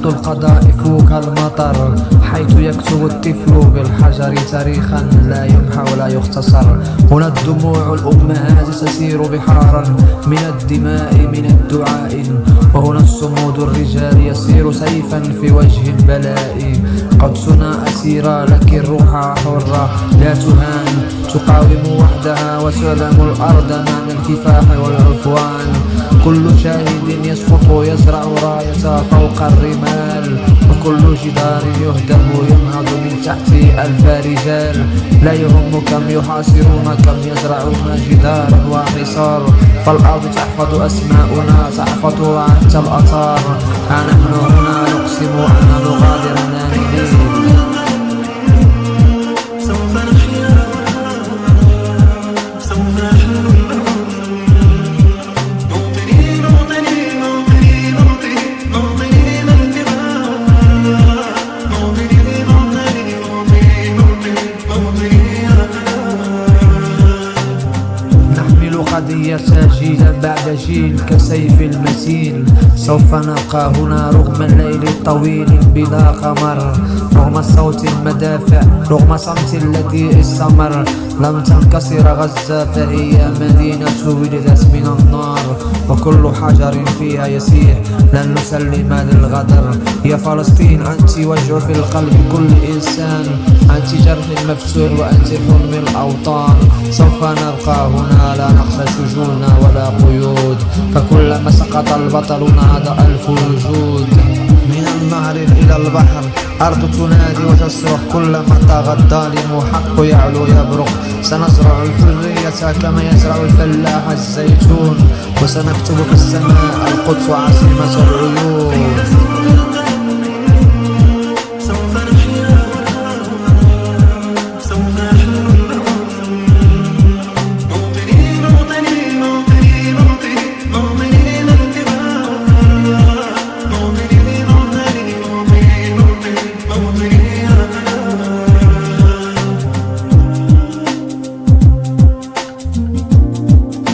القذائف كالمطر، حيث يكتب الطفل بالحجر تاريخا لا يمحى ولا يختصر. هنا الدموع الأمهات تسير بحارا من الدماء من الدعاء، وهنا الصمود الرجال يسير سيفا في وجه البلاء. قدسنا أسيرة لك الروح حرة لا تهان، تقاوم وحدها وتعلم الأرض معنى الكفاح والعفوان. كل شاهد يسقط يزرع راية فوق الرمال، وكل جدار يهدم ينهض من تحت ألف رجال. لا يهم كم يحاصرون كم يزرعون جدارا وحصار، فالأرض تحفظ أسماؤنا تحفظ حتى الأثار. ها نحن هنا نقسم أن نغادر نامنين. قضية جيلا بعد جيل كسيف المتين. سوف نبقى هنا رغم الليل الطويل بلا قمر، رغم صوت المدافع، رغم صمت الذي استمر. لم تنكسر غزة فهي مدينة ولدت من النار، وكل حجر فيها يسيح لن نسلم للغدر. يا فلسطين أنت وجع في القلب كل إنسان، أنت جرح مفتوح وأنت حلم الأوطان. سوف نبقى هنا لا نخشى سجونا ولا قيود، فكلما سقط البطل نهض ألف وجود. من النهر إلى البحر أرض تنادي وتصرخ، كلما طغى الظالم حق يعلو يبرق. سنزرع الحرية كما يزرع الفلاح الزيتون، وسنكتب في السماء القدس عاصمة العيون.